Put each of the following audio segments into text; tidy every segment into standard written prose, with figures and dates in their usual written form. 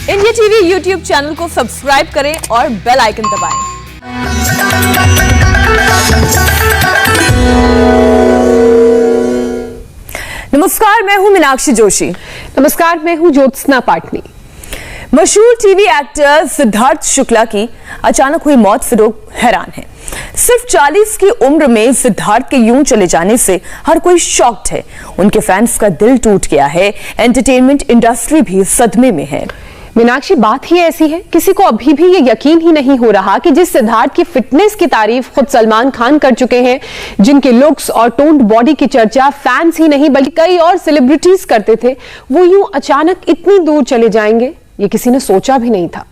India TV YouTube channel को subscribe करें और बेल आइकन दबाएं। नमस्कार, मैं हूं मीनाक्षी जोशी। नमस्कार, मैं हूं ज्योत्सना पाटनी। मशहूर टीवी एक्टर सिद्धार्थ शुक्ला की अचानक हुई मौत से लोग हैरान हैं। सिर्फ 40 की उम्र में सिद्धार्थ के यूं चले जाने से हर कोई शॉक्ड है। उनके फैंस का दिल टूट गया है। एंटरटेनमेंट इंडस्ट्री भी सदमे में है। मीनाक्षी, बात ही ऐसी है, किसी को अभी भी ये यकीन ही नहीं हो रहा कि जिस सिद्धार्थ की फिटनेस की तारीफ खुद सलमान खान कर चुके हैं, जिनके लुक्स और टोन्ड बॉडी की चर्चा फैंस ही नहीं बल्कि कई और सेलिब्रिटीज करते थे, वो यूं अचानक इतनी दूर चले जाएंगे, ये किसी ने सोचा भी नहीं था।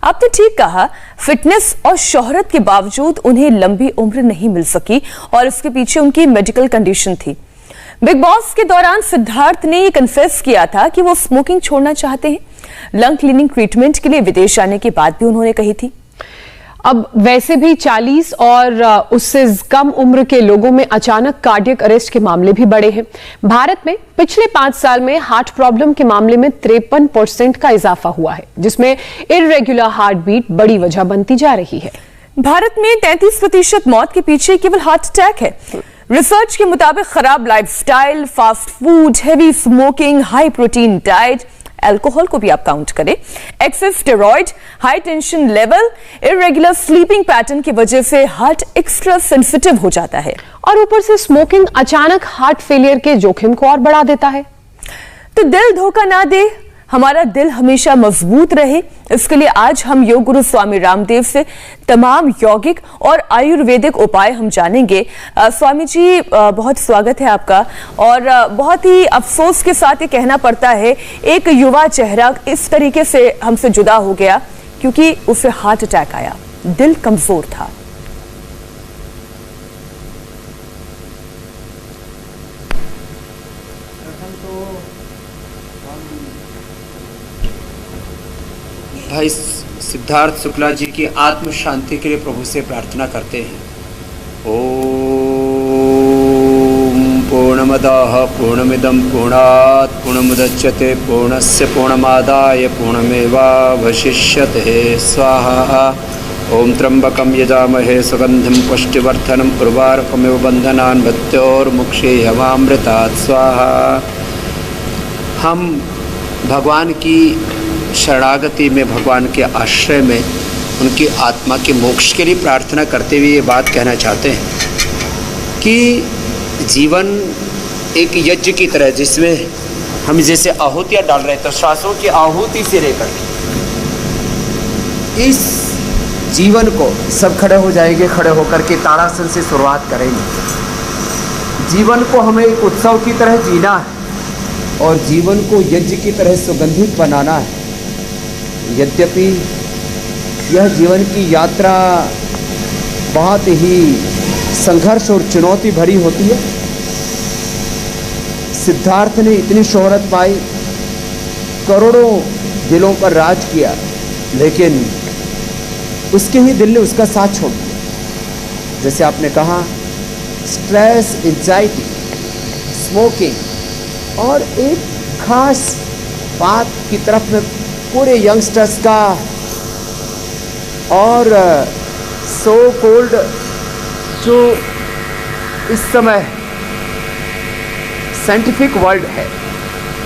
आपने ठीक कहा, फिटनेस और शोहरत के बावजूद उन्हें लंबी उम्र नहीं मिल सकी और इसके पीछे उनकी मेडिकल कंडीशन थी। बिग बॉस के दौरान सिद्धार्थ ने ये कन्फेस किया था कि वो स्मोकिंग छोड़ना चाहते हैं। लंग क्लीनिंग ट्रीटमेंट के लिए विदेश जाने की बात भी उन्होंने कही थी। अब वैसे भी 40 और उससे कम उम्र के लोगों में अचानक कार्डियक अरेस्ट के मामले भी बढ़े हैं। भारत में पिछले 5 साल में हार्ट प्रॉब्लम के मामले में 53% का इजाफा हुआ है, जिसमें इर्रेगुलर हार्ट बीट बड़ी वजह बनती जा रही है। भारत में 33% मौत के पीछे केवल हार्ट अटैक है। रिसर्च के मुताबिक खराब lifestyle, fast food, heavy smoking, high protein diet, alcohol को भी आप काउंट करें, excess steroid, high tension level, irregular sleeping pattern की वजह से हार्ट एक्स्ट्रा सेंसिटिव हो जाता है। और ऊपर से स्मोकिंग अचानक हार्ट फेलियर के जोखिम को और बढ़ा देता है। तो दिल धोखा ना दे, हमारा दिल हमेशा मजबूत रहे, इसके लिए आज हम योग गुरु स्वामी रामदेव से तमाम यौगिक और आयुर्वेदिक उपाय हम जानेंगे। स्वामी जी, बहुत स्वागत है आपका। और बहुत ही अफसोस के साथ ये कहना पड़ता है, एक युवा चेहरा इस तरीके से हमसे जुदा हो गया क्योंकि उसे हार्ट अटैक आया, दिल कमजोर था। भाई सिद्धार्थ शुक्ला जी की आत्म शांति के लिए प्रभु से प्रार्थना करते हैं। ओम पूर्णमदः पूर्णमिदं पूर्णात् पूर्णमुदच्यते पूर्णस्य पूर्णमादाय पूर्णमेवावशिष्यते स्वाहा। ओम त्र्यंबकं यजामहे सुगंधिं पुष्टिवर्धनं उर्वारुकमिव बन्धनान् मृत्योर्मुक्षीयमामृतात् स्वाहा। हम भगवान की शरणागति में, भगवान के आश्रय में उनकी आत्मा के मोक्ष के लिए प्रार्थना करते हुए ये बात कहना चाहते हैं कि जीवन एक यज्ञ की तरह, जिसमें हम जैसे आहुतियाँ डाल रहे हैं, तो श्वासों की आहुति से लेकर इस जीवन को सब खड़े हो जाएंगे, खड़े होकर के ताड़ासन से शुरुआत करेंगे। जीवन को हमें एक उत्सव की तरह जीना है और जीवन को यज्ञ की तरह सुगंधित बनाना है। यद्यपि यह जीवन की यात्रा बहुत ही संघर्ष और चुनौती भरी होती है। सिद्धार्थ ने इतनी शोहरत पाई, करोड़ों दिलों पर राज किया, लेकिन उसके ही दिल ने उसका साथ छोड़ दिया। जैसे आपने कहा, स्ट्रेस, एंजाइटी, स्मोकिंग और एक खास बात की तरफ में पूरे यंगस्टर्स का और सो कोल्ड जो इस समय साइंटिफिक वर्ल्ड है,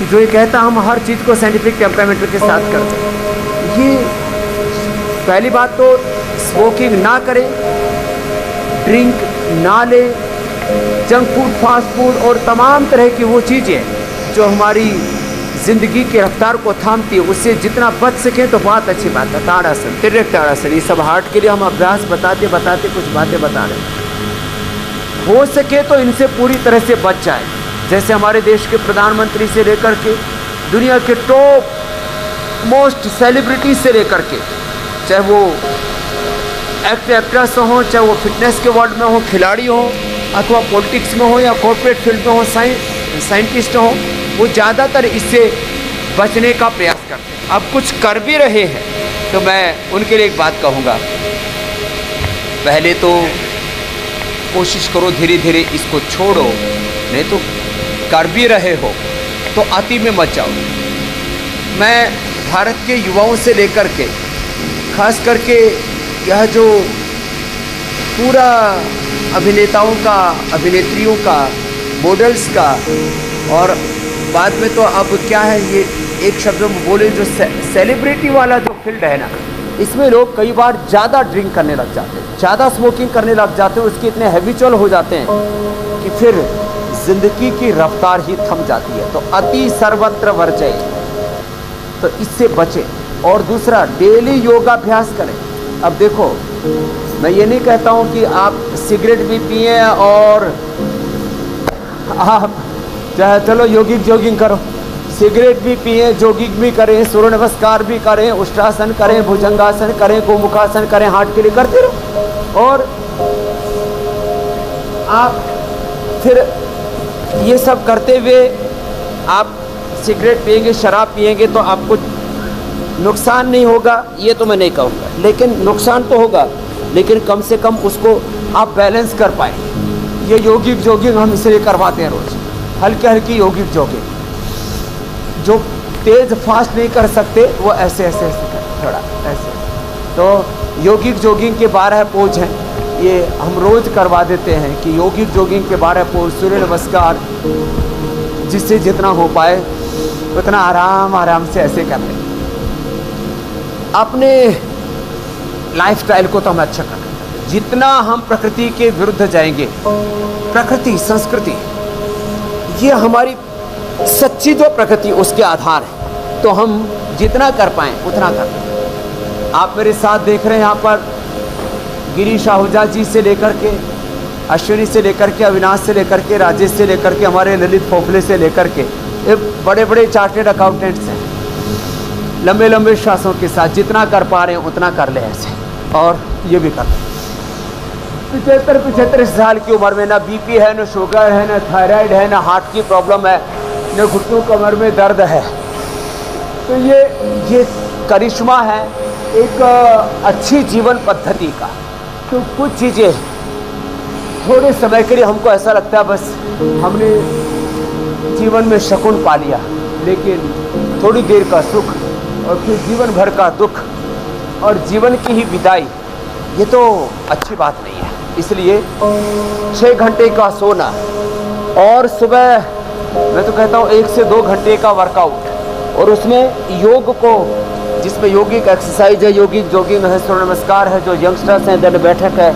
जो ये कहता हम हर चीज़ को साइंटिफिक टेम्परामेंट के साथ करते हैं। ये पहली बात तो स्मोकिंग ना करें, ड्रिंक ना लें, जंक फूड, फास्ट फूड और तमाम तरह की वो चीज़ें जो हमारी जिंदगी की रफ्तार को थामती है, उससे जितना बच सके तो बहुत अच्छी बात है। ताड़ासन, तिर्यक ताड़ासन, ये सब हार्ट के लिए हम अभ्यास बताते कुछ बातें बता रहे हैं। हो सके तो इनसे पूरी तरह से बच जाए। जैसे हमारे देश के प्रधानमंत्री से लेकर के दुनिया के टॉप मोस्ट सेलिब्रिटी से लेकर के, चाहे वो एक्ट्रेस हो, चाहे वो फिटनेस के वर्ल्ड में हो, खिलाड़ी हो, अथवा पॉलिटिक्स में हो या कॉर्पोरेट फील्ड में हो, साइंटिस्ट हो, वो ज़्यादातर इससे बचने का प्रयास करते हैं। अब कुछ कर भी रहे हैं तो मैं उनके लिए एक बात कहूँगा, पहले तो कोशिश करो धीरे धीरे इसको छोड़ो, नहीं तो कर भी रहे हो तो अति में मत जाओ। मैं भारत के युवाओं से लेकर के खास करके यह जो पूरा अभिनेताओं का, अभिनेत्रियों का, मॉडल्स का, और बाद में तो अब क्या है, ये एक शब्द में बोले जो सेलिब्रिटी वाला जो फील्ड है ना, इसमें लोग कई बार ज़्यादा ड्रिंक करने लग जाते हैं, ज़्यादा स्मोकिंग करने लग जाते हैं, उसके इतने हैबिचुअल हो जाते हैं कि फिर जिंदगी की रफ्तार ही थम जाती है। तो अति सर्वत्र वर्जय, तो इससे बचें। और दूसरा, डेली योगाभ्यास करें। अब देखो, मैं ये नहीं कहता हूँ कि आप सिगरेट भी पिए और आप चाहे चलो जॉगिंग करो, सिगरेट भी पिए, जॉगिंग भी करें, सूर्य नमस्कार भी करें, उष्ट्रासन करें, भुजंगासन करें, गोमुखासन करें, हार्ट के लिए करते रहो। और आप फिर ये सब करते हुए आप सिगरेट पिएंगे, शराब पिएंगे तो आपको नुकसान नहीं होगा, ये तो मैं नहीं कहूँगा, लेकिन नुकसान तो होगा, लेकिन कम से कम उसको आप बैलेंस कर पाए। ये यौगिक जॉगिंग हम इसलिए करवाते हैं रोज़, हल्की हल्की यौगिक जॉगिंग। जो तेज़ फास्ट नहीं कर सकते वो ऐसे ऐसे ऐसे कर, थोड़ा ऐसे। तो यौगिक जॉगिंग के 12 पोज हैं, ये हम रोज़ करवा देते हैं कि यौगिक जॉगिंग के 12 पोज, सूर्य नमस्कार, जिससे जितना हो पाए उतना आराम आराम से ऐसे कर लें। अपने लाइफस्टाइल को तो हम अच्छा कर लें, जितना हम प्रकृति के विरुद्ध जाएंगे, प्रकृति, संस्कृति, ये हमारी सच्ची जो प्रकृति उसके आधार है, तो हम जितना कर पाएँ उतना कर लें। आप मेरे साथ देख रहे हैं यहाँ पर गिरीश आहूजा जी से लेकर के, अश्विनी से लेकर के, अविनाश से लेकर के, राजेश से लेकर के, हमारे ललित फोफले से लेकर के, ये बड़े बड़े चार्टेड अकाउंटेंट्स हैं। लंबे लंबे श्वासों के साथ जितना कर पा रहे हैं उतना कर ले ऐसे, और ये भी कर लें। 75 साल की उम्र में ना बीपी है, ना शुगर है, ना थायराइड है, ना हार्ट की प्रॉब्लम है, ना घुटनों कमर में दर्द है। तो ये करिश्मा है एक अच्छी जीवन पद्धति का। तो कुछ चीज़ें थोड़े समय के लिए हमको ऐसा लगता है बस हमने जीवन में शकुन पा लिया, लेकिन थोड़ी देर का सुख और फिर जीवन भर का दुख और जीवन की ही विदाई, ये तो अच्छी बात नहीं है। इसलिए 6 घंटे का सोना और सुबह मैं तो कहता हूँ 1 से 2 घंटे का वर्कआउट, और उसमें योग को, जिसमें योगिक एक्सरसाइज है, योगिक जॉगिंग है, सूर्य नमस्कार है, जो यंगस्टर्स हैं दंड बैठक है,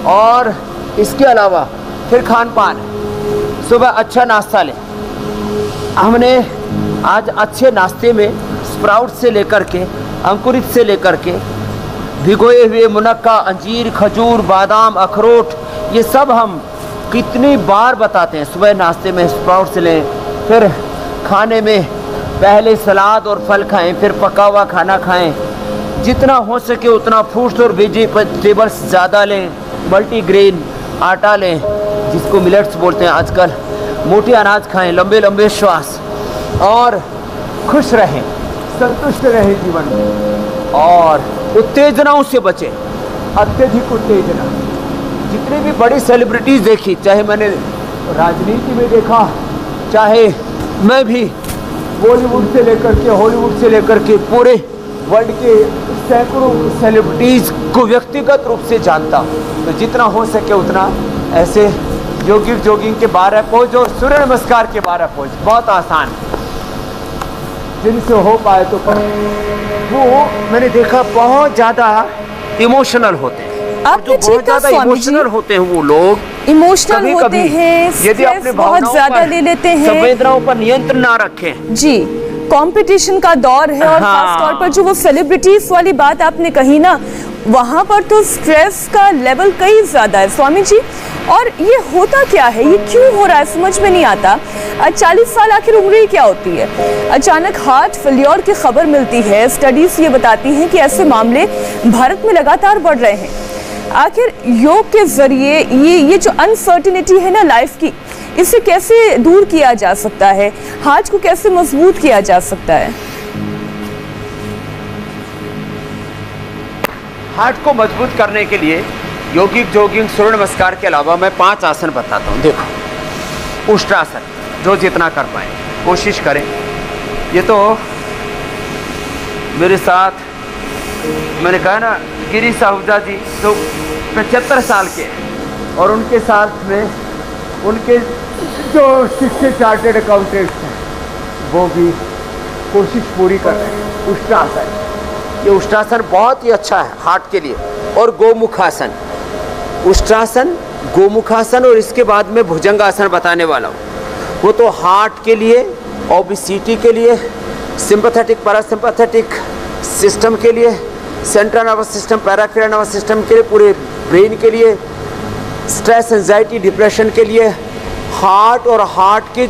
और इसके अलावा फिर खान पान है। सुबह अच्छा नाश्ता लें। हमने आज अच्छे नाश्ते में स्प्राउट से लेकर के, अंकुरित से लेकर के, भिगोए हुए मुनक्का, अंजीर, खजूर, बादाम, अखरोट, ये सब हम कितनी बार बताते हैं। सुबह नाश्ते में स्प्राउट से लें, फिर खाने में पहले सलाद और फल खाएं, फिर पका हुआ खाना खाएं, जितना हो सके उतना फ्रूट्स और वेजिटेबल्स ज़्यादा लें, मल्टीग्रेन आटा लें, जिसको मिलेट्स बोलते हैं आजकल, मोटे अनाज खाएं, लंबे लंबे श्वास, और खुश रहें, संतुष्ट रहें जीवन में, और उत्तेजनाओं से बचें, अत्यधिक उत्तेजना। जितनी भी बड़ी सेलिब्रिटीज़ देखी, चाहे मैंने राजनीति में देखा, चाहे मैं भी बॉलीवुड से लेकर के हॉलीवुड से लेकर के पूरे वर्ल्ड के सैकड़ों सेलिब्रिटीज़ को व्यक्तिगत रूप से जानता हूँ, तो जितना हो सके उतना ऐसे योगिक जॉगिंग के 12 पोज और सूर्य नमस्कार के 12 पोज बहुत आसान, जिनसे हो पाए तो करें। वो मैंने देखा बहुत ज़्यादा इमोशनल होते हैं, आपने जो बहुत ज़्यादा इमोशनल होते हैं वो लोग, इमोशनल होते हैं, यदि अपने स्ट्रेस बहुत ज्यादा ले लेते हैं, संवेदनाओं पर नियंत्रण ना रखें। जी, कंपटीशन का दौर है, और खास तौर पर जो वो सेलिब्रिटीज वाली बात आपने कही ना, वहां पर तो स्ट्रेस का लेवल कई ज्यादा है स्वामी जी। और ये होता क्या है, ये क्यों हो रहा है, समझ में नहीं आता। 40 साल आखिर उम्र ही क्या होती है, अचानक हार्ट फेल्योर की खबर मिलती है। स्टडीज ये बताती हैं कि ऐसे मामले भारत में लगातार बढ़ रहे हैं। आखिर योग के जरिए ये जो अनसर्टिनिटी है ना लाइफ की, इसे कैसे दूर किया जा सकता है, हार्ट को कैसे मजबूत किया जा सकता है? हार्ट को मजबूत करने के लिए योगिक जॉगिंग, सूर्य नमस्कार के अलावा मैं 5 आसन बताता हूँ। देखो, उष्ट्रासन जो जितना कर पाए कोशिश करें। ये तो मेरे साथ, मैंने कहा ना, गिरीश आहूजा जी तो 75 साल के हैं और उनके साथ में उनके जो 60 चार्टेड अकाउंटेंट्स हैं वो भी कोशिश पूरी कर रहे हैं। उष्ट्रासन, ये उष्ट्रासन बहुत ही अच्छा है हार्ट के लिए। और गोमुखासन, उष्ट्रासन, गोमुखासन और इसके बाद में भुजंगासन बताने वाला हूँ। वो तो हार्ट के लिए, ओबेसिटी के लिए, सिंपैथेटिक पैरासिम्पैथेटिक सिस्टम के लिए, central nervous system, peripheral nervous system के लिए, पूरे ब्रेन के लिए, स्ट्रेस, एंजाइटी, डिप्रेशन के लिए, हार्ट और हार्ट के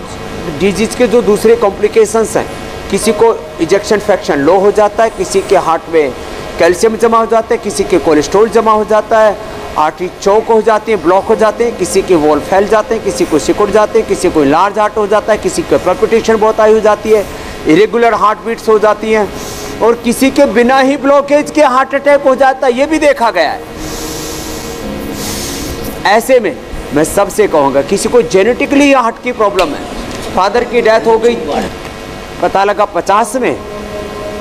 डिजीज के जो दूसरे कॉम्प्लिकेशंस हैं, किसी को इजेक्शन फ्रैक्शन लो हो जाता है, किसी के हार्ट में कैल्शियम जमा हो जाता है, किसी के कोलेस्ट्रॉल जमा हो जाता है, आर्टरी चौक हो जाती है, ब्लॉक हो जाते हैं, किसी के वॉल फैल जाते हैं, किसी को सिकुड़ जाते हैं, किसी को लार्ज हार्ट हो जाता है, किसी को पल्पिटेशन बहुत हाई हो जाती है, इरेगुलर हार्ट बीट्स हो जाती हैं, और किसी के बिना ही ब्लॉकेज के हार्ट अटैक हो जाता है, ये भी देखा गया है। ऐसे में मैं सबसे कहूँगा, किसी को जेनेटिकली हार्ट की प्रॉब्लम है, फादर की डेथ हो गई, पता लगा 50 में,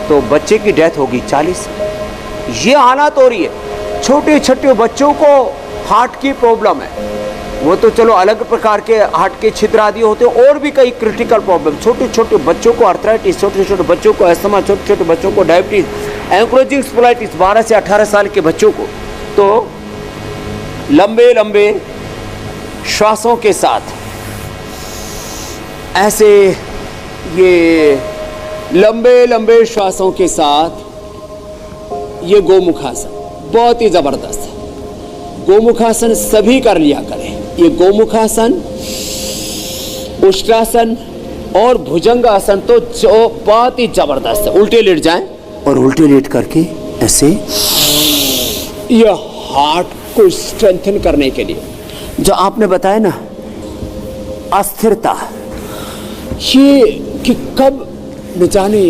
तो बच्चे की डेथ होगी 40। ये हालत हो रही है। छोटे छोटे बच्चों को हार्ट की प्रॉब्लम है, वो तो चलो अलग प्रकार के हार्ट के छिद्र आदि होते हैं, और भी कई क्रिटिकल प्रॉब्लम। छोटे छोटे बच्चों को आर्थराइटिस, छोटे छोटे बच्चों को अस्थमा, छोटे छोटे बच्चों को डायबिटीज, एंक्लोजिंग स्पोलाइटिस, 12 से 18 साल के बच्चों को। तो लंबे लंबे श्वासों के साथ ऐसे, ये लंबे लंबे श्वासों के साथ ये गोमुखासन बहुत ही जबरदस्त है। गोमुखासन सभी कर लिया करें। ये गोमुखासन, उष्ट्रासन और भुजंगासन तो जो बहुत ही जबरदस्त है। उल्टे लेट जाएं और उल्टे लेट करके ऐसे, ये हार्ट को स्ट्रेंथन करने के लिए, जो आपने बताया ना अस्थिरता, ये कि कब न जाने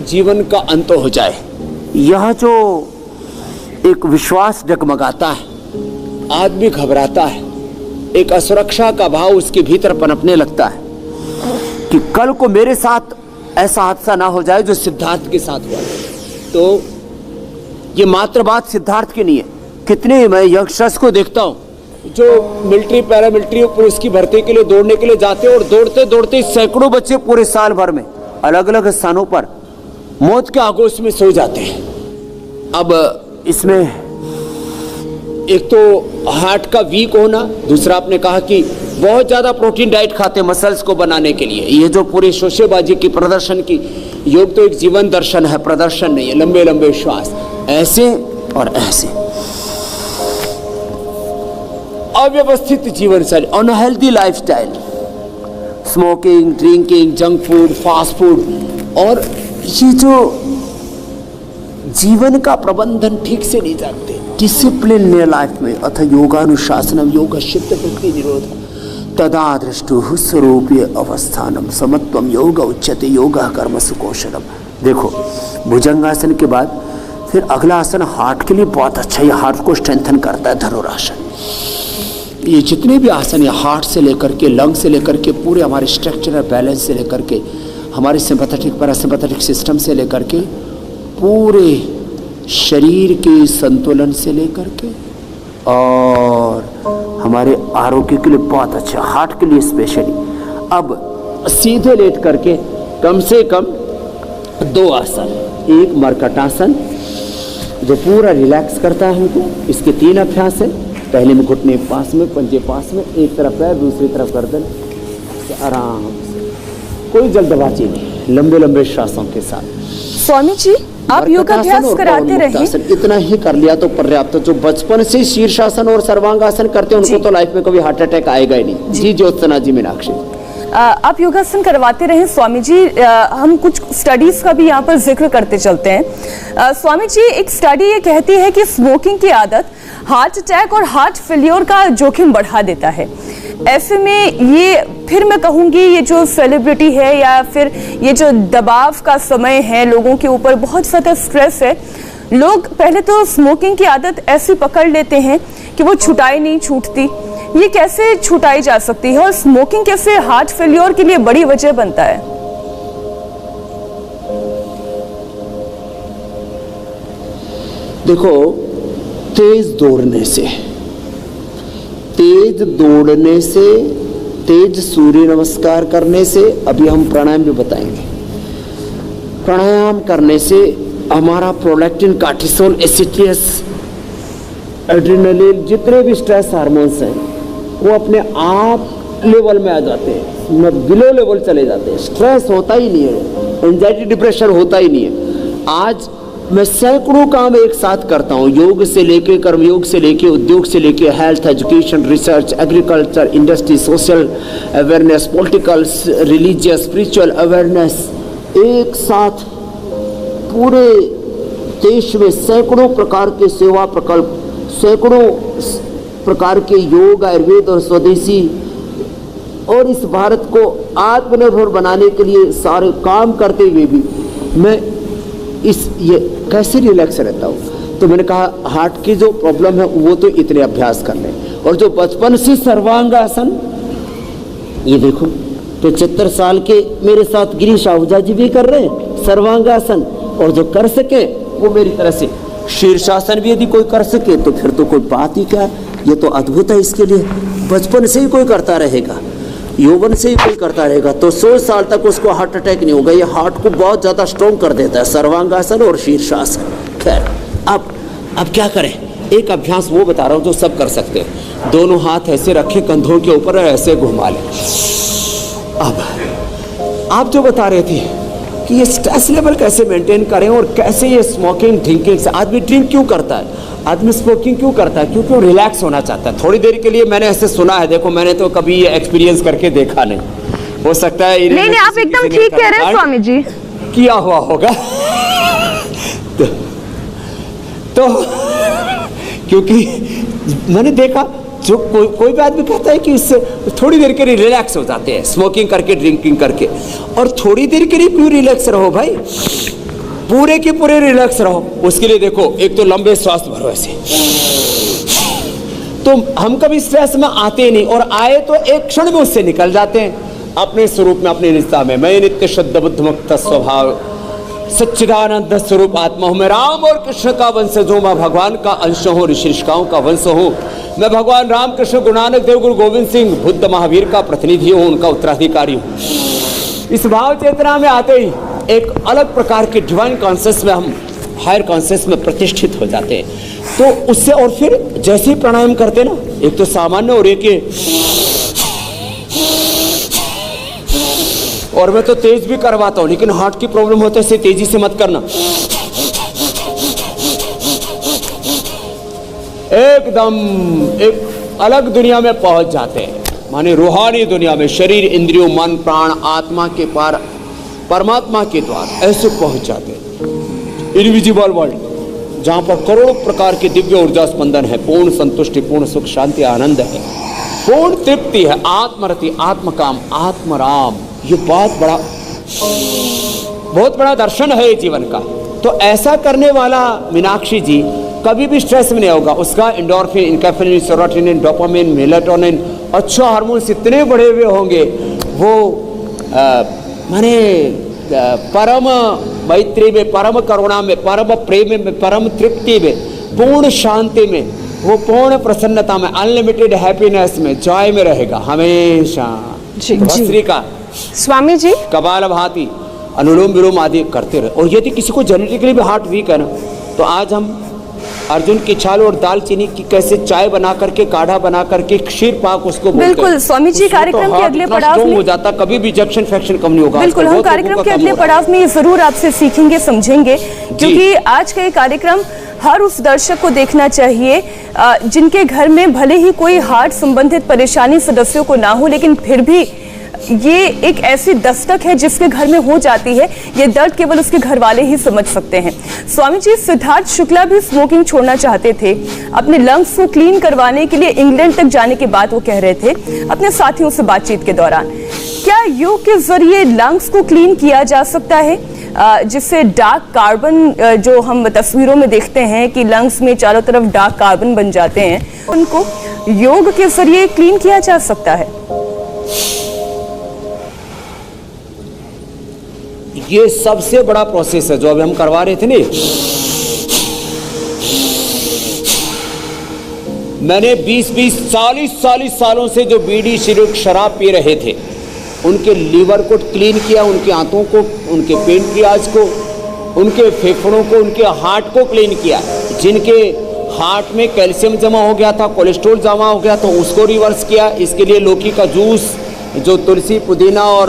जीवन का अंत हो जाए, यह जो एक विश्वास डगमगाता है, आदमी घबराता है, एक असुरक्षा का भाव उसके भीतर पनपने लगता है कि कल को मेरे साथ ऐसा हादसा ना हो जाए जो सिद्धार्थ के साथ हुआ। तो ये मात्र बात सिद्धार्थ की नहीं है। कितने मैं यंगस्टर्स को देखता हूँ जो मिलिट्री, पैरामिलिट्री, पुलिस की भर्ती के लिए दौड़ने के लिए जाते हैं, और दौड़ते दौड़ते सैकड़ों बच्चे पूरे साल भर में अलग अलग स्थानों पर मौत के आगोश में सो जाते हैं। अब इसमें एक तो हार्ट का वीक होना, दूसरा आपने कहा कि बहुत ज्यादा प्रोटीन डाइट खाते मसल्स को बनाने के लिए। ये जो पूरी शोशेबाजी की, प्रदर्शन की, योग तो एक जीवन दर्शन है, प्रदर्शन नहीं है। लंबे लंबे श्वास ऐसे और ऐसे, अव्यवस्थित जीवन शैली, unhealthy lifestyle, smoking, drinking, junk food, fast food, और ये जो जीवन का प्रबंधन ठीक से नहीं जानते, डिसिप्लिन ने लाइफ में, अथ योगानुशासनम योग चित्त वृत्ति निरोध तदा दृष्टु स्वरूपीय अवस्थानम समत्वम योग उच्यते योग कर्मसु कौशलम। देखो, भुजंगासन के बाद फिर अगला आसन हार्ट के लिए बहुत अच्छा, ये हार्ट को स्ट्रेंथन करता है, धनुरासन। ये जितने भी आसन है, हार्ट से लेकर के, लंग से लेकर के, पूरे हमारे स्ट्रक्चरल बैलेंस से लेकर के, हमारे सिंपैथेटिक पैरासिम्पैथेटिक सिस्टम से लेकर के, पूरे शरीर के संतुलन से लेकर के, और हमारे आरोग्य के लिए बहुत अच्छा, हार्ट के लिए स्पेशली। अब सीधे लेट करके कम से कम 2 आसन, एक मरकटासन जो पूरा रिलैक्स करता है हमको, इसके 3 अभ्यास है। पहले में घुटने पास में, पंजे पास में, एक तरफ पैर, दूसरी तरफ गर्दन, आराम से, कोई जल्दबाजी नहीं, लंबे लंबे श्वासों के साथ। स्वामी जी, आप योगाभ्यास कराते रहे, इतना ही कर लिया तो पर्याप्त। जो बचपन से शीर्षासन और सर्वांगासन करते हैं उनको तो लाइफ में कभी हार्ट अटैक आएगा ही नहीं। जी ज्योत्सना जी, मीनाक्षी, आप योगासन करवाते रहे स्वामी जी। हम कुछ स्टडीज का भी यहाँ पर जिक्र करते चलते हैं। स्वामी जी, एक स्टडी ये कहती है कि स्मोकिंग की आदत हार्ट अटैक और हार्ट फेलियर का जोखिम बढ़ा देता है। ऐसे में ये, फिर मैं कहूँगी, ये जो सेलिब्रिटी है या फिर ये जो दबाव का समय है, लोगों के ऊपर बहुत ज़्यादा स्ट्रेस है, लोग पहले तो स्मोकिंग की आदत ऐसी पकड़ लेते हैं कि वो छुटाई नहीं छूटती। ये कैसे छुटाई जा सकती है, और स्मोकिंग कैसे हार्ट फेलियर के लिए बड़ी वजह बनता है? देखो, तेज दौड़ने से, तेज सूर्य नमस्कार करने से, अभी हम प्राणायाम भी बताएंगे, प्राणायाम करने से हमारा प्रोलैक्टिन, कार्टिसोल, एसिटियस, एड्रेनालिन, जितने भी स्ट्रेस हार्मोन्स हैं वो अपने आप लेवल में आ जाते हैं, बिलो लेवल चले जाते हैं। स्ट्रेस होता ही नहीं है, एंजाइटी डिप्रेशन होता ही नहीं है। आज मैं सैकड़ों काम एक साथ करता हूँ, योग से लेके, कर्मयोग से लेके, उद्योग से लेके, health, education, research, agriculture, industry, social awareness, political, religious, spiritual awareness, एक साथ पूरे देश में सैकड़ों प्रकार के सेवा प्रकल्प, सैकड़ों प्रकार के योग, आयुर्वेद और स्वदेशी, और इस भारत को आत्मनिर्भर बनाने के लिए सारे काम करते हुए भी मैं ये कैसे रिलैक्स रहता हूँ। तो मैंने कहा हार्ट की जो प्रॉब्लम है वो तो इतने अभ्यास कर लें, और जो बचपन से सर्वांगासन, ये देखो 75 साल के मेरे साथ गिरीश आहूजा जी भी कर रहे हैं सर्वांगासन, और जो कर सके वो मेरी तरह से शीर्षासन भी यदि कोई कर सके तो फिर तो कोई बात ही क्या है, ये तो अद्भुत है। इसके लिए बचपन से ही कोई करता रहेगा, यौवन से ही कोई करता रहेगा तो 100 साल तक उसको हार्ट अटैक नहीं होगा। ये हार्ट को बहुत ज़्यादा स्ट्रॉन्ग कर देता है, सर्वांगासन और शीर्षासन। खैर, अब क्या करें, एक अभ्यास वो बता रहा हूँ जो सब कर सकते हैं। दोनों हाथ ऐसे रखे कंधों के ऊपर और ऐसे घुमा लें। अब आप जो बता रहे थे कि ये स्ट्रेस लेवल कैसे मेंटेन करें और कैसे ये स्मोकिंग, ड्रिंकिंग से, आदमी ड्रिंक क्यों करता है, आदमी स्मोकिंग क्यों करता है, क्योंकि वो रिलैक्स होना चाहता है थोड़ी देर के लिए। मैंने ऐसे सुना है, देखो मैंने तो कभी ये एक्सपीरियंस करके देखा नहीं, हो सकता है नहीं, आप एकदम ठीक कह रहे हैं स्वामी जी, किया हुआ होगा तो क्योंकि मैंने देखा जो कोई भी आदमी कहता है कि इससे थोड़ी देर के लिए रिलैक्स हो जाते हैं स्मोकिंग करके, ड्रिंकिंग करके। और थोड़ी देर के लिए क्यों रिलैक्स रहो भाई, पूरे के पूरे रिलैक्स रहो। उसके लिए देखो, एक तो लंबे श्वास भरो ऐसे, तो हम कभी स्ट्रेस में आते नहीं, और आए तो एक क्षण में उससे निकल जाते हैं अपने स्वरूप में, अपने निष्ठा में। मैं नित्य शुद्ध बुद्ध मुक्त स्वभाव सच्चिदानंद स्वरूप आत्मा हूँ। मैं राम और कृष्ण का वंशज हूँ, मैं भगवान का अंश हूँ, ऋषिकाओं का वंश हूँ। मैं भगवान राम कृष्ण, गुरु नानक देव, गुरु गोविंद सिंह, बुद्ध महावीर का प्रतिनिधि हूँ, उनका उत्तराधिकारी हूँ। इस भाव चेतना में आते ही एक अलग प्रकार के डिवाइन कॉन्शियस में, हम हायर कॉन्शियस में प्रतिष्ठित हो जाते हैं। तो उससे, और फिर जैसे ही प्राणायाम करते ना, एक तो सामान्य और एक और मैं तो तेज भी करवाता हूं, लेकिन हार्ट की प्रॉब्लम होते से तेजी से मत करना, एकदम एक अलग दुनिया में पहुंच जाते हैं, माने रूहानी दुनिया में, शरीर, इंद्रियों, मन, प्राण, आत्मा के पार परमात्मा के द्वार ऐसे पहुंच जाते हैं। इनविजिबल वर्ल्ड, जहां पर करोड़ों प्रकार के दिव्य ऊर्जा स्पंदन है, पूर्ण संतुष्टि, पूर्ण सुख, शांति, आनंद है, पूर्ण तृप्ति है, आत्मरति, आत्मकाम, आत्मराम। ये बहुत बड़ा दर्शन है जीवन का। तो ऐसा करने वाला मीनाक्षी जी कभी भी स्ट्रेस में नहीं होगा। उसका एंडोर्फिन, इनकेफ्रिन, सेरोटोनिन, डोपामिन, मेलाटोनिन, अच्छे हार्मोन्स इतने बढ़े हुए होंगे, वो माने परम मैत्री में, परम करुणा में, परम प्रेम में, परम तृप्ति में, पूर्ण शांति में, वो पूर्ण प्रसन्नता में, अनलिमिटेड हैप्पीनेस में, जॉय में रहेगा हमेशा। भस्त्री का स्वामी जी कपालभाति, अनुलोम विलोम आदि करते रहे। और यदि किसी को जेनेटिकली भी हार्ट वीक है ना, तो आज हम अर्जुन की छाल और दालचीनी की कैसे चाय बना करके, काढ़ा बना करके, क्षीर पाक उसको बिल्कुल स्वामी जी, कार्यक्रम के अगले पड़ाव में हो जाता, कभी भी रिजेक्शन फ्रैक्शन कम नहीं होगा। बिल्कुल, हम कार्यक्रम के अगले पड़ाव में जरूर आपसे सीखेंगे, समझेंगे, क्योंकि आज का ये कार्यक्रम हर उस दर्शक को देखना चाहिए जिनके घर में भले ही कोई हार्ट संबंधित परेशानी सदस्यों को ना हो, लेकिन फिर भी ये एक ऐसी दस्तक है जिसके घर में हो जाती है। ये दर्द केवल उसके घर वाले ही समझ सकते हैं। स्वामी जी, सिद्धार्थ शुक्ला भी स्मोकिंग छोड़ना चाहते थे, अपने लंग्स को क्लीन करवाने के लिए इंग्लैंड तक जाने की बात वो कह रहे थे अपने साथियों से बातचीत के दौरान। क्या योग के जरिए लंग्स को क्लीन किया जा सकता है, जिससे डार्क कार्बन जो हम तस्वीरों में देखते हैं कि लंग्स में चारों तरफ डार्क कार्बन बन जाते हैं, उनको योग के जरिए क्लीन किया जा सकता है? ये सबसे बड़ा प्रोसेस है जो अभी हम करवा रहे थे ना, मैंने 20-20, 40 सालों से जो बीड़ी सिगरेट शराब पी रहे थे उनके लीवर को क्लीन किया, उनके आंतों को, उनके पेनक्रियाज को, उनके फेफड़ों को, उनके हार्ट को क्लीन किया। जिनके हार्ट में कैल्शियम जमा हो गया था, कोलेस्ट्रॉल जमा हो गया था, उसको रिवर्स किया। इसके लिए लौकी का जूस जो तुलसी, पुदीना और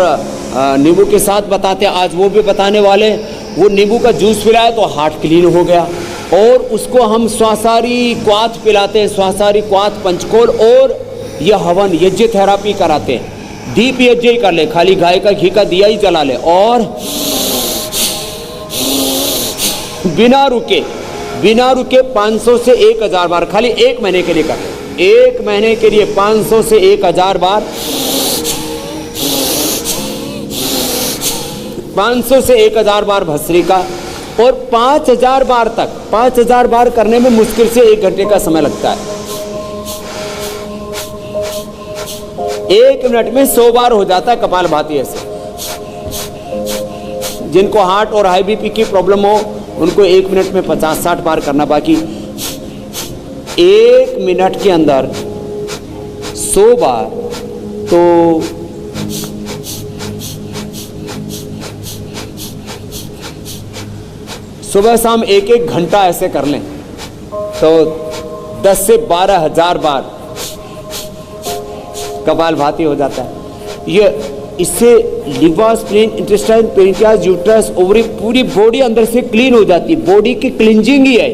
नींबू के साथ बताते हैं, आज वो भी बताने वाले। वो नींबू का जूस पिलाया तो हार्ट क्लीन हो गया। और उसको हम स्वासारी क्वाथ पिलाते हैं, स्वासारी क्वाथ, पंचकोल, और यह हवन यज्ञ थेरापी कराते हैं। दीप यज्ञ ही कर ले, खाली गाय का घी का दिया ही जला ले और बिना रुके 500 से 1000 बार खाली 1 महीने के लिए कर ले। 1 महीने के लिए 500 से 1000 बार, 500 से 1000 बार भस्त्रिका, और 5000 बार तक, 5000 बार करने में मुश्किल से 1 घंटे का समय लगता है। 1 मिनट में 100 बार हो जाता है कपालभाति। ऐसे जिनको हार्ट और हाई बीपी की प्रॉब्लम हो उनको 1 मिनट में 50-60 बार करना। बाकी 1 मिनट के अंदर 100 बार, तो सुबह शाम 1-1 घंटा ऐसे कर लें तो 10 से 12,000 बार कपालभाति हो जाता है। ये इससे liver, spleen, intestine, pancreas, uterus, ovary, पूरी बॉडी अंदर से क्लीन हो जाती है। बॉडी की क्लींजिंग ही है।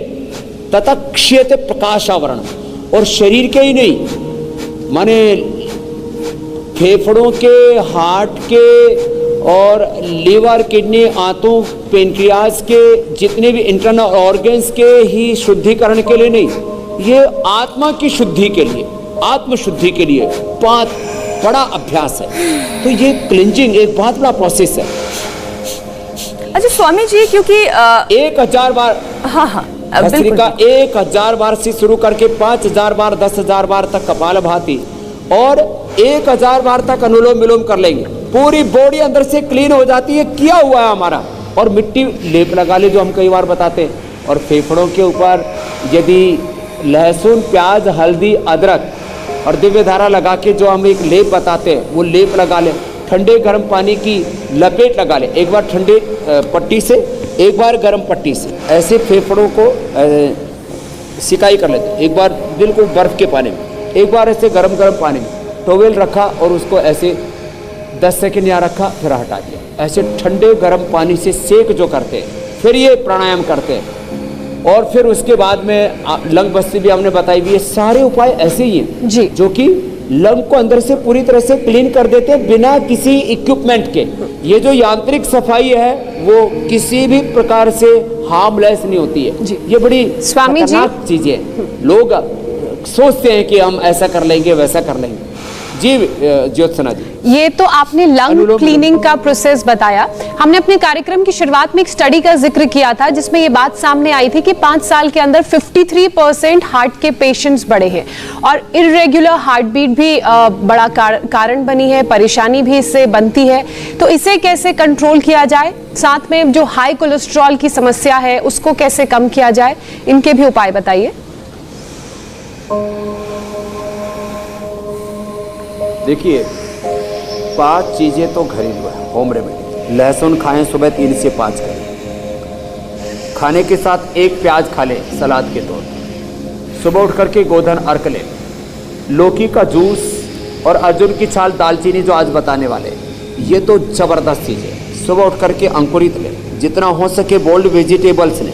तथा क्षयते प्रकाश आवरण, और शरीर के ही नहीं, माने फेफड़ों के, हार्ट के और लीवर, किडनी, आंतों, पेनक्रियाज के जितने भी इंटरनल ऑर्गन्स के ही शुद्धिकरण के लिए नहीं, ये आत्मा की शुद्धि के लिए, आत्मशुद्धि के लिए बहुत बड़ा अभ्यास है। तो ये क्लींजिंग एक बहुत बड़ा प्रोसेस है। अच्छा स्वामी जी, क्योंकि 1000 बार, हाँ भस्त्रिका 1000 बार से शुरू करके 5000 बार, 10,000 बार तक कपालभाति, और 1000 बार तक अनुलोम विलोम कर लेंगे। पूरी बॉडी अंदर से क्लीन हो जाती है, किया हुआ है हमारा। और मिट्टी लेप लगा ले, जो हम कई बार बताते हैं। और फेफड़ों के ऊपर यदि लहसुन, प्याज, हल्दी, अदरक और दिव्य धारा लगा के जो हम एक लेप बताते हैं, वो लेप लगा ले। ठंडे गर्म पानी की लपेट लगा ले, एक बार ठंडे पट्टी से, एक बार गर्म पट्टी से, ऐसे फेफड़ों को सिकाई कर लेते। एक बार बिल्कुल बर्फ के पानी में, एक बार ऐसे गर्म पानी में टॉवेल रखा और उसको ऐसे 10 सेकंड यहाँ रखा, फिर हटा दिया। ऐसे ठंडे गर्म पानी से सेक जो करते हैं, फिर ये प्राणायाम करते हैं। और फिर उसके बाद में लंग बस्ती भी हमने बताई हुई है। सारे उपाय ऐसे ही हैं जी, जो कि लंग को अंदर से पूरी तरह से क्लीन कर देते हैं बिना किसी इक्विपमेंट के। ये जो यांत्रिक सफाई है वो किसी भी प्रकार से हार्मलेस नहीं होती है जी। ये बड़ी स्वामी जी, खतरनाक चीज है। लोग सोचते हैं कि हम ऐसा कर लेंगे, वैसा कर लेंगे। जी ज्योत्सना जी, ये तो आपने लंग क्लीनिंग का प्रोसेस बताया। हमने अपने कार्यक्रम की शुरुआत में एक स्टडी का जिक्र किया था जिसमें ये बात सामने आई थी कि 5 साल के अंदर 53% हार्ट के पेशेंट्स बढ़े हैं और इर्रेगुलर हार्ट बीट भी बड़ा कारण बनी है, परेशानी भी इससे बनती है। तो इसे कैसे कंट्रोल किया जाए, साथ में जो हाई कोलेस्ट्रॉल की समस्या है उसको कैसे कम किया जाए, इनके भी उपाय बताइए। देखिए 5 चीजें तो घरेलू है, होम रेमेडी। लहसुन खाएं सुबह 3 से 5 करें, खाने के साथ 1 प्याज खा लें सलाद के तौर पर। सुबह उठ करके गोधन अर्क लें, लौकी का जूस और अर्जुन की छाल, दालचीनी जो आज बताने वाले, ये तो जबरदस्त चीज़ है। सुबह उठ करके अंकुरित लें, जितना हो सके बोल्ड वेजिटेबल्स लें,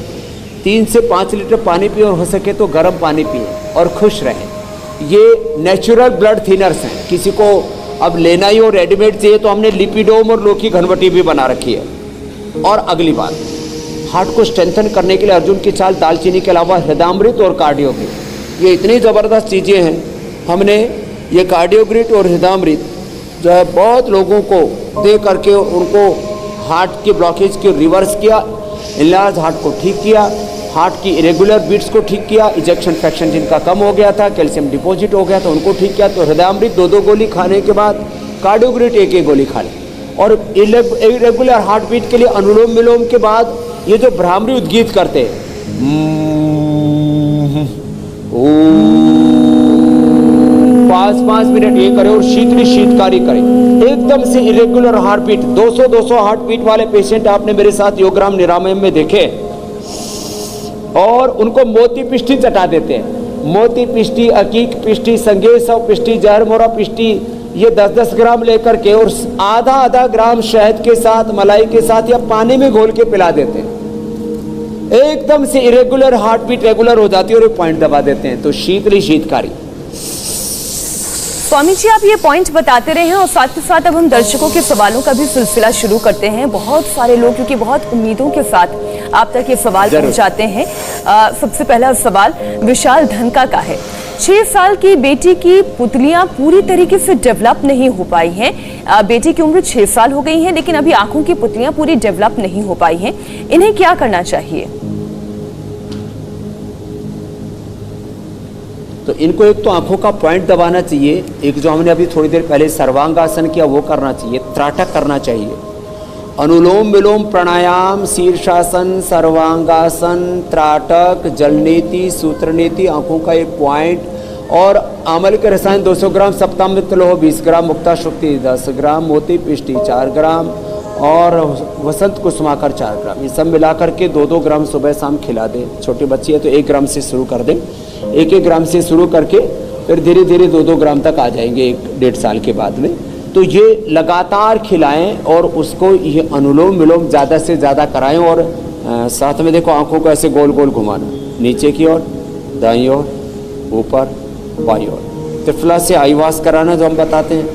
3 से 5 लीटर पानी पिए और हो सके तो गर्म पानी पिए और खुश रहें। ये नेचुरल ब्लड थिनर्स हैं। किसी को अब लेना ही हो रेडीमेड चाहिए तो हमने लिपिडोम और लौकी घनवटी भी बना रखी है। और अगली बात, हार्ट को स्ट्रेंथन करने के लिए अर्जुन की छाल, दालचीनी के अलावा हृदयामृत और कार्डियोग्रिट, ये इतनी ज़बरदस्त चीज़ें हैं। हमने ये कार्डियोग्रिट और हृदयामृत जो है बहुत लोगों को दे करके उनको हार्ट के ब्लॉकेज को रिवर्स किया, इनलार्ज हार्ट को ठीक किया, हार्ट की इरेगुलर बीट्स को ठीक किया, इजेक्शन फ्रैक्शन जिनका कम हो गया था, कैल्शियम डिपॉजिट हो गया था, उनको ठीक किया। तो हृदयामृत 2-2 गोली खाने के बाद कार्डियोग्रिट 1-1 गोली खा लें। और इरेगुलर हार्ट बीट के लिए अनुलोम विलोम के बाद ये जो भ्रामरी उद्गीत करते हैं, 5-5 मिनट ये करें और शीतली शीतकारी करें। एकदम से irregular heart beat, 200 heart beat वाले पेशेंट आपने मेरे साथ योगराम निरामयम में देखे, और उनको मोती पिष्टी चटा देते हैं। मोती पिष्टी, अकीक पिष्टी, संगेसव पिष्टी, जहरमोरा पिष्टी, ये 10-10 ग्राम लेकर के और आधा ग्राम शहद के साथ, मलाई के साथ या पानी में घोल के पिला देते हैं। एकदम से इरेगुलर हार्ट बीट रेगुलर हो जाती है और एक पॉइंट दबा देते हैं। तो शीतली शीतकारी। स्वामी जी, आप ये पॉइंट बताते रहे हैं और साथ ही साथ अब हम दर्शकों के सवालों का भी सिलसिला शुरू करते हैं। बहुत सारे लोग क्योंकि बहुत उम्मीदों के साथ आप तक ये सवाल पहुंचाते हैं। सबसे पहला सवाल विशाल धनका का है। 6 साल की बेटी की पुतलियां पूरी तरीके से डेवलप नहीं हो पाई हैं। बेटी की उम्र 6 साल हो गई है, लेकिन अभी आंखों की पुतलियां पूरी डेवलप नहीं हो पाई हैं। इन्हें क्या करना चाहिए? तो इनको एक तो आंखों का पॉइंट दबाना चाहिए, एक जो हमने अभी थोड़ी देर पहले सर्वांगासन किया वो करना चाहिए, त्राटक करना चाहिए, अनुलोम विलोम प्राणायाम, शीर्षासन, सर्वांगासन, त्राटक, जलनेति, सूत्रनेति, आंखों का एक पॉइंट, और आमल के रसायन 200 ग्राम, सप्तामृत लोह 20 ग्राम, मुक्ता शुक्ति 10 ग्राम, मोती पिष्टी 4 ग्राम और वसंत कुसुमाकर 4 ग्राम। ये सब मिलाकर के 2-2 ग्राम सुबह शाम खिला दें। छोटी बच्ची है तो 1 ग्राम से शुरू कर दें, 1-1 ग्राम से शुरू करके फिर धीरे धीरे 2-2 ग्राम तक आ जाएंगे 1-1.5 साल के बाद में। तो ये लगातार खिलाएं और उसको ये अनुलोम विलोम ज़्यादा से ज़्यादा कराएं। और साथ में देखो आंखों को ऐसे गोल गोल घुमाना, नीचे की ओर, दाईं ओर, ऊपर, बाईं ओर। त्रिफला से आई वॉश कराना जो हम बताते हैं,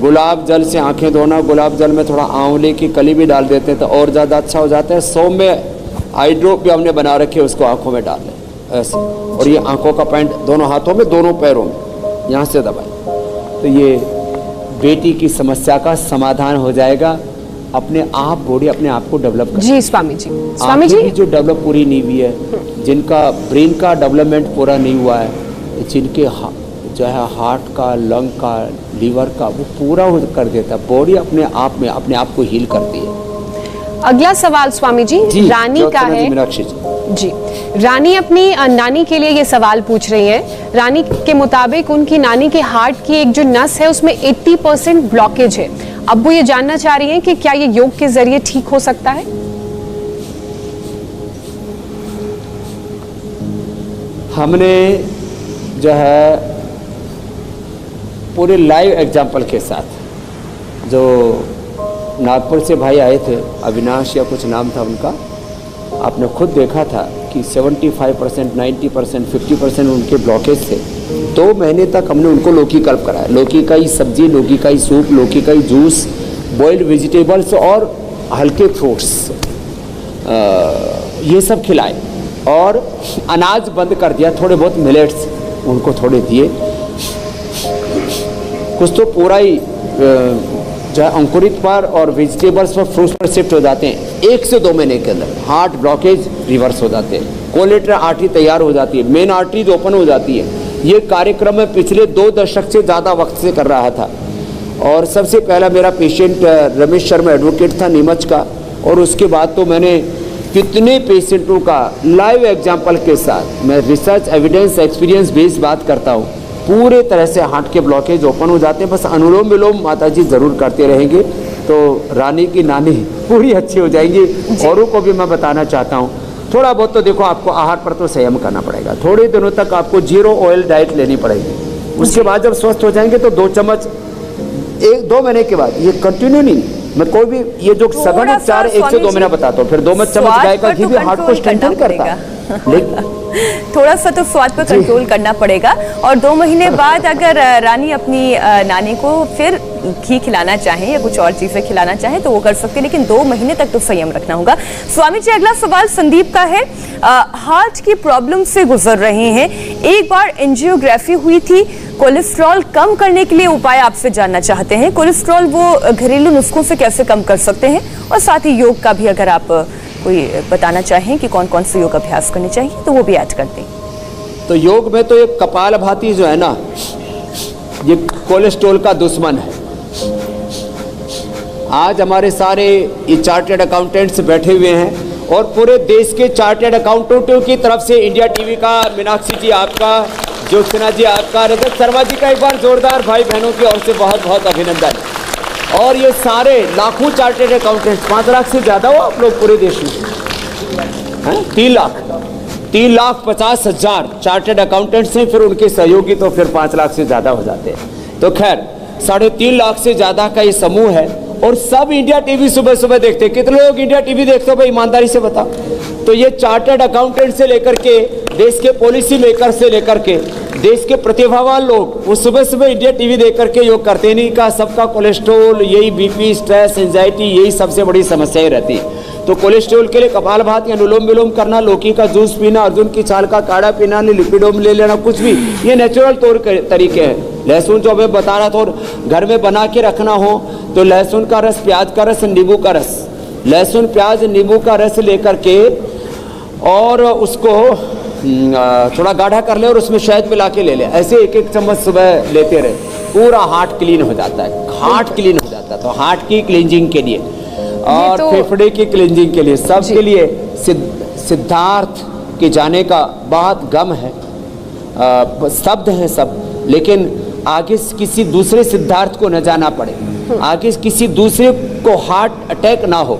गुलाब जल से आंखें धोना, गुलाब जल में थोड़ा आंवले की कली भी डाल देते हैं तो और ज़्यादा अच्छा हो जाता है। सौम्य आई ड्रॉप भी हमने बना रखे, उसको आंखों में डाल लें ऐसे, और ये आंखों का पॉइंट दोनों हाथों में, दोनों पैरों में यहाँ से दबाएं। तो ये बेटी की समस्या का समाधान हो जाएगा। अपने आप बॉडी अपने आप को डेवलप कर। जी स्वामी जी, स्वामी जी जो डेवलप पूरी नहीं हुई है, जिनका ब्रेन का डेवलपमेंट पूरा नहीं हुआ है, जिनके जो है हार्ट का, लंग का, लीवर का, वो पूरा कर देता है। बॉडी अपने आप को हील करती है। अगला सवाल स्वामी जी रानी का है। जी, रानी अपनी नानी के लिए ये सवाल पूछ रही हैं। रानी के मुताबिक उनकी नानी के हार्ट की एक जो नस है उसमें 80% ब्लॉकेज है। अब वो ये जानना चाह रही हैं कि क्या ये योग के जरिए ठीक हो सकता है? हमने जो है पूरे लाइव एग्जाम्पल के साथ, जो नागपुर से भाई आए थे, अविनाश या कुछ नाम था उनका, आपने खुद देखा था कि 75%, 90%, 50% उनके ब्लॉकेज थे। 2 महीने तक हमने उनको लौकी कल्प कराया। लौकी का ही सब्जी, लौकी का ही सूप, लौकी का ही जूस, बॉइल्ड वेजिटेबल्स और हल्के फ्रूट्स, ये सब खिलाए। और अनाज बंद कर दिया, थोड़े बहुत मिलेट्स उनको थोड़े दिए। कुछ तो पूरा ही जो है अंकुरित पर और वेजिटेबल्स पर, फ्रूट्स पर शिफ्ट हो जाते हैं। 1 से 2 महीने के अंदर हार्ट ब्लॉकेज रिवर्स हो जाते हैं, कोलेटरल आर्टरी तैयार हो जाती है, मेन आर्टरीज ओपन हो जाती है। ये कार्यक्रम मैं पिछले 2 दशक से ज़्यादा वक्त से कर रहा था। और सबसे पहला मेरा पेशेंट रमेश शर्मा एडवोकेट था नीमच का, और उसके बाद तो मैंने कितने पेशेंटों का लाइव एग्जाम्पल के साथ, मैं रिसर्च एविडेंस एक्सपीरियंस बेस्ड बात करता हूँ, पूरे तरह से हार्ट के ब्लॉकेज ओपन हो जाते हैं। बस अनुलोम विलोम माता जी जरूर करते रहेंगे तो रानी की नानी पूरी अच्छी हो जाएंगी। औरों को भी मैं बताना चाहता हूँ, थोड़ा बहुत तो देखो आपको आहार पर तो संयम करना पड़ेगा। थोड़े दिनों तक आपको 0 ऑयल डाइट लेनी पड़ेगी। उसके बाद जब स्वस्थ हो जाएंगे तो 2 चम्मच 1-2 महीने के बाद, ये कंटिन्यू नहीं, मैं कोई भी ये जो सघन उपचार 1 से 2 महीना बताता हूँ। फिर 2 चम्मच गाय का घी भी हार्ट को स्ट्रेंथन करता है। थोड़ा सा तो स्वाद पर कंट्रोल करना पड़ेगा। और 2 महीने बाद अगर रानी अपनी नानी को फिर घी खिलाना चाहें या कुछ और चीजें खिलाना चाहें तो वो कर सकते हैं, लेकिन 2 महीने तक तो संयम रखना होगा। स्वामी जी, अगला सवाल संदीप का है। हार्ट की प्रॉब्लम से गुजर रहे हैं, एक बार एंजियोग्राफी हुई थी, कोलेस्ट्रॉल कम करने के लिए उपाय आपसे जानना चाहते हैं। कोलेस्ट्रॉल वो घरेलू नुस्खों से कैसे कम कर सकते हैं, और साथ ही योग का भी अगर आप कोई बताना चाहें कि कौन कौन से योग अभ्यास करने चाहिए तो वो भी ऐड कर दें। तो योग में तो ये कपालभाति जो है ना, ये कोलेस्ट्रॉल का दुश्मन है। आज हमारे सारे ये चार्टर्ड अकाउंटेंट्स बैठे हुए हैं और पूरे देश के चार्टर्ड अकाउंटेंटों की तरफ से इंडिया टीवी का मीनाक्षी जी आपका ज्योत्सना जी आपका, रजत शर्मा जी का एक बार जोरदार भाई बहनों की ओर से बहुत बहुत अभिनंदन। और ये सारे लाखों चार्टेड अकाउंटेंट्स, 5 लाख से ज़्यादा हो आप लोग पूरे देश में हैं? 3,50,000 चार्टेड अकाउंटेंट्स हैं, फिर उनके सहयोगी तो फिर 5 लाख से ज़्यादा हो जाते हैं। तो खैर 3.5 लाख से ज़्यादा का ये समूह है और सब इंडिया टीवी सुबह सुबह देखते हैं। कितने लोग इंडिया टीवी देखते हो भाई, ईमानदारी से बताओ। तो ये चार्टेड अकाउंटेंट से लेकर के देश के पॉलिसी मेकर से लेकर के देश के प्रतिभावान लोग वो सुबह सुबह इंडिया टीवी देख करके योग करते नहीं का सबका कोलेस्ट्रोल, यही बीपी, स्ट्रेस, एंजाइटी, यही सबसे बड़ी समस्याएं रहती है। तो कोलेस्ट्रोल के लिए कपालभाति या अनुलोम विलोम करना, लौकी का जूस पीना, अर्जुन की छाल का काढ़ा पीना, लिपिडोम ले लेना, कुछ भी, ये नेचुरल तौर के तरीके हैं। लहसुन जो मैं बता रहा था, और घर में बना के रखना हो तो लहसुन का रस, प्याज का रस, नींबू का रस, लहसुन प्याज नींबू का रस लेकर के और उसको थोड़ा गाढ़ा कर ले और उसमें शहद मिला के ले ले। ऐसे 1-1 चम्मच सुबह लेते रहे, पूरा हार्ट क्लीन हो जाता है, हार्ट क्लीन हो जाता है। तो हार्ट की क्लींजिंग के लिए और फेफड़े की क्लींजिंग के लिए, सब के लिए सिद्धार्थ के जाने का बहुत गम है। शब्द हैं सब, लेकिन आगे किसी दूसरे सिद्धार्थ को न जाना पड़े, आगे किसी दूसरे को हार्ट अटैक ना हो,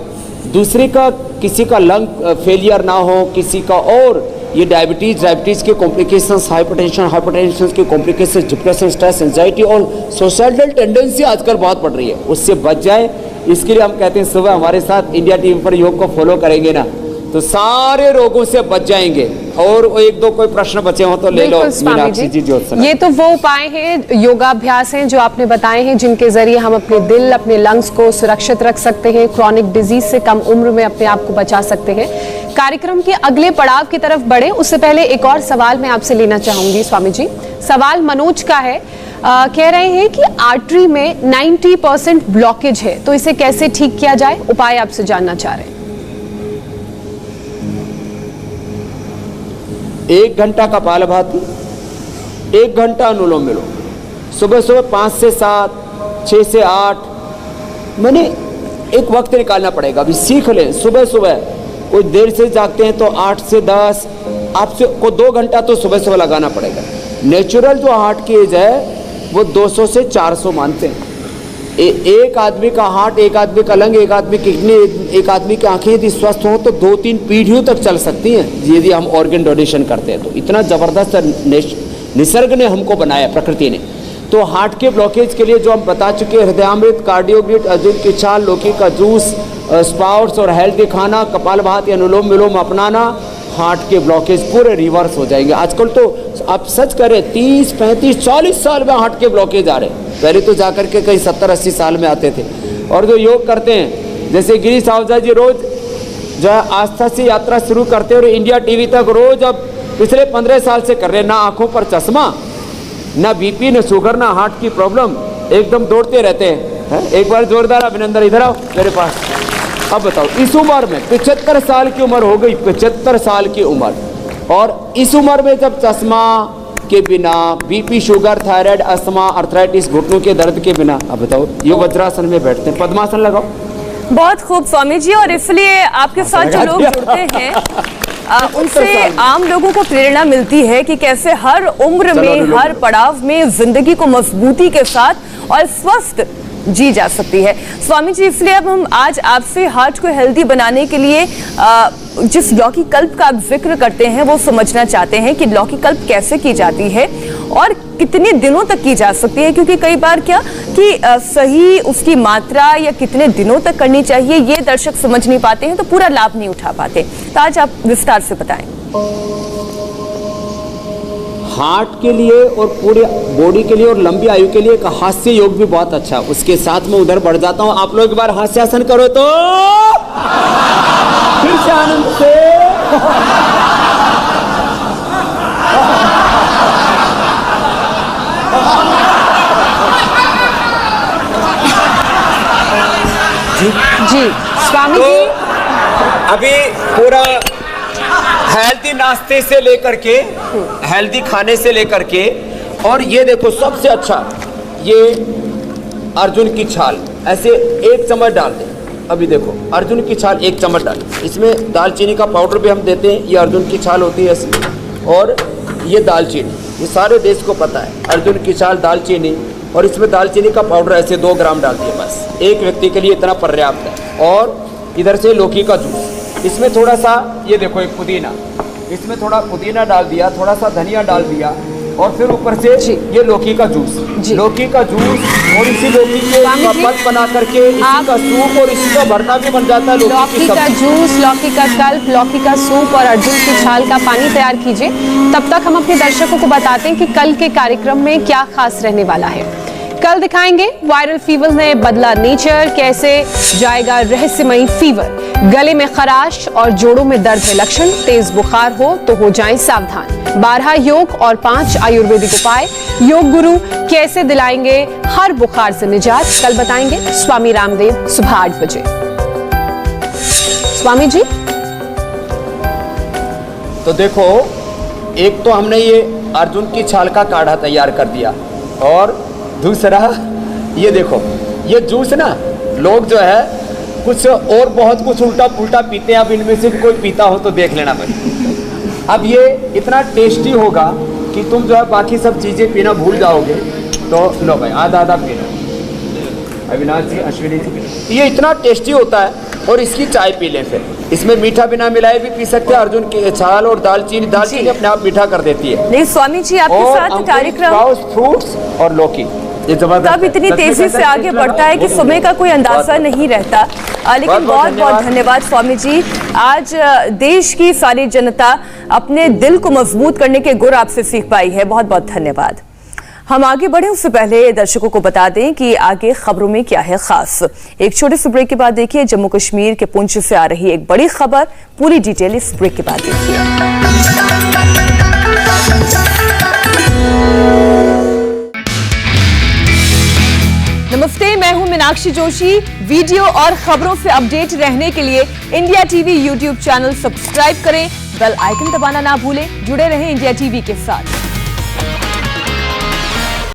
दूसरे का किसी का लंग फेलियर ना हो, किसी का और ये डायबिटीज़ के कॉम्प्लिकेशंस, हाइपरटेंशन के कॉम्प्लिकेशंस, डिप्रेशन, स्ट्रेस, एंजाइटी और सोसाइटल टेंडेंसी आजकल बहुत बढ़ रही है, उससे बच जाए। इसके लिए हम कहते हैं सुबह हमारे साथ इंडिया टीवी पर योग को फॉलो करेंगे ना तो सारे रोगों से बच जाएंगे। और 1-2 कोई प्रश्न बचे हो तो ले लो मीनाक्षी जी, ज्योत्सना। ये तो वो उपाय हैं, योगाभ्यास हैं जो आपने बताए हैं, जिनके जरिए हम अपने दिल, अपने लंग्स को सुरक्षित रख सकते हैं, क्रॉनिक डिजीज से कम उम्र में अपने आप को बचा सकते हैं। कार्यक्रम के अगले पड़ाव की तरफ बढ़े उससे पहले एक और सवाल मैं आपसे लेना चाहूंगी स्वामी जी। सवाल मनोज का है, कह रहे हैं कि आर्टरी में 90% ब्लॉकेज है, तो इसे कैसे ठीक किया जाए, उपाय आपसे जानना चाह रहे हैं। 1 घंटा कपालभाति, 1 घंटा अनुलोम विलोम, सुबह सुबह 5 से 7, 6 से 8, मैंने एक वक्त निकालना पड़ेगा। अभी सीख लें, सुबह सुबह कोई देर से जागते हैं तो 8 से 10, आपसे को 2 घंटा तो सुबह सुबह लगाना पड़ेगा। नेचुरल जो हार्ट की एज है वो 200 से 400 मानते हैं। एक आदमी का हार्ट, एक आदमी का लंग, एक आदमी की किडनी, एक आदमी की आंखें यदि स्वस्थ हों तो 2-3 पीढ़ियों तक चल सकती हैं यदि हम ऑर्गन डोनेशन करते हैं। तो इतना ज़बरदस्त निसर्ग ने हमको बनाया, प्रकृति ने। तो हार्ट के ब्लॉकेज के लिए जो हम बता चुके, हृदयामृत, कार्डियोग्रिड, अर्जुन की छाल, लौकी का जूस, स्पाउट्स और हेल्दी खाना, कपालभाति, अनुलोम विलोम अपनाना, हार्ट के ब्लॉकेज पूरे रिवर्स हो जाएंगे। आजकल तो आप सच करें 30, 35, 40 साल में हार्ट के ब्लॉकेज आ रहे हैं, पहले तो जाकर के कहीं 70-80 साल में आते थे। और जो योग करते हैं जैसे गिरीश आहूजा जी रोज जो है आस्था से यात्रा शुरू करते हैं और इंडिया टीवी तक रोज अब पिछले 15 साल से कर रहे हैं, ना आंखों पर चश्मा, ना बीपी, ना शुगर, ना हार्ट की प्रॉब्लम, एकदम दौड़ते रहते हैं। एक बार जोरदार अभिनंदन, इधर आओ मेरे पास। अब बताओ, इस उम्र में 75 साल की उम्र हो गई, 75 साल की उम्र, और इस उम्र में जब चश्मा के बिना, BP, sugar, thyroid, asthma, arthritis, घुटनों के दर्द के बिना, अब बताओ ये वज्रासन में बैठते हैं। पद्मासन लगाओ। बहुत खूब स्वामी जी, और इसलिए आपके साथ जो लोग जुड़ते हैं उनसे आम लोगों को प्रेरणा मिलती है कि कैसे हर उम्र में, हर पड़ाव में जिंदगी को मजबूती के साथ और स्वस्थ जी जा सकती है। स्वामी जी, इसलिए अब हम आज आपसे हार्ट को हेल्दी बनाने के लिए जिस लौकी कल्प का आप जिक्र करते हैं वो समझना चाहते हैं कि लौकी कल्प कैसे की जाती है और कितने दिनों तक की जा सकती है, क्योंकि कई बार क्या कि सही उसकी मात्रा या कितने दिनों तक करनी चाहिए ये दर्शक समझ नहीं पाते हैं, तो पूरा लाभ नहीं उठा पाते। तो आज आप विस्तार से बताएं। हार्ट के लिए और पूरे बॉडी के लिए और लंबी आयु के लिए एक हास्य योग भी बहुत अच्छा। उसके साथ में उधर बढ़ जाता हूं, आप लोग एक बार हास्यासन करो तो फिर से आनंद से। जी स्वामी जी, अभी पूरा हेल्दी नाश्ते से लेकर के, हेल्दी खाने से लेकर के, और ये देखो सबसे अच्छा, ये अर्जुन की छाल ऐसे 1 चम्मच डाल दें। अभी देखो अर्जुन की छाल 1 चम्मच डाल, इसमें दालचीनी का पाउडर भी हम देते हैं, ये अर्जुन की छाल होती है ऐसी, और ये दालचीनी, ये सारे देश को पता है। अर्जुन की चाल दालचीनी, और इसमें दालचीनी का पाउडर ऐसे 2 ग्राम डाल दिए बस, एक व्यक्ति के लिए इतना पर्याप्त है। और इधर से लौकी का जूस, इसमें थोड़ा सा ये देखो एक पुदीना, इसमें थोड़ा पुदीना डाल दिया, थोड़ा सा धनिया डाल दिया, और फिर ऊपर से ये लौकी का जूस, लौकी का जूस, और इसी लौकी के पल्प बना करके इसी का सूप और इसी का भरता भी बन जाता है। लौकी का जूस, लौकी का कल्प, लौकी का सूप और अर्जुन की छाल का पानी तैयार कीजिए। तब तक हम अपने दर्शकों को बताते हैं कि कल के कार्यक्रम में क्या खास रहने वाला है। कल दिखाएंगे वायरल फीवर ने बदला नेचर, कैसे जाएगा रहस्यमयी फीवर, गले में खराश और जोड़ों में दर्द है लक्षण, तेज बुखार हो तो हो जाएं सावधान, 12 योग और 5 आयुर्वेदिक उपाय, योग गुरु कैसे दिलाएंगे हर बुखार से निजात, कल बताएंगे स्वामी रामदेव सुबह 8 बजे। स्वामी जी, तो देखो, एक तो हमने ये अर्जुन की छाल का काढ़ा तैयार कर दिया, और दूसरा ये देखो, ये जूस ना लोग जो है कुछ और बहुत कुछ उल्टा पुल्टा पीते हैं। अब इनमें से कोई पीता हो तो देख लेना भाई। अब ये इतना टेस्टी होगा कि तुम जो है बाकी सब चीज़ें पीना भूल जाओगे। तो लो भाई, आधा आधा पीना, अविनाश जी, अश्विनी जी, ये इतना टेस्टी होता है। और इसकी चाय पी लें, फिर इसमें मीठा बिना मिलाए भी पी सकते हैं। अर्जुन की छाल और दालचीनी अपने आप मीठा कर देती है। नहीं स्वामी जी, आपके साथ कार्यक्रम फ्रूट्स और लौकी तब इतनी तेजी से आगे बढ़ता है कि समय का कोई अंदाजा नहीं रहता। लेकिन बहुत बहुत धन्यवाद स्वामी जी। आज देश की सारी जनता अपने दिल को मजबूत करने के गुर आपसे सीख पाई है। बहुत बहुत धन्यवाद। हम आगे बढ़े उससे पहले दर्शकों को बता दें कि आगे खबरों में क्या है खास। एक छोटे से ब्रेक के बाद देखिए जम्मू कश्मीर के पुंछ से आ रही एक बड़ी खबर, पूरी डिटेल इस ब्रेक के बाद देखिए। नमस्ते, मैं हूं मीनाक्षी जोशी। वीडियो और खबरों से अपडेट रहने के लिए India TV YouTube channel subscribe करें, बेल आइकन दबाना ना भूलें। जुड़े रहें इंडिया टीवी के साथ।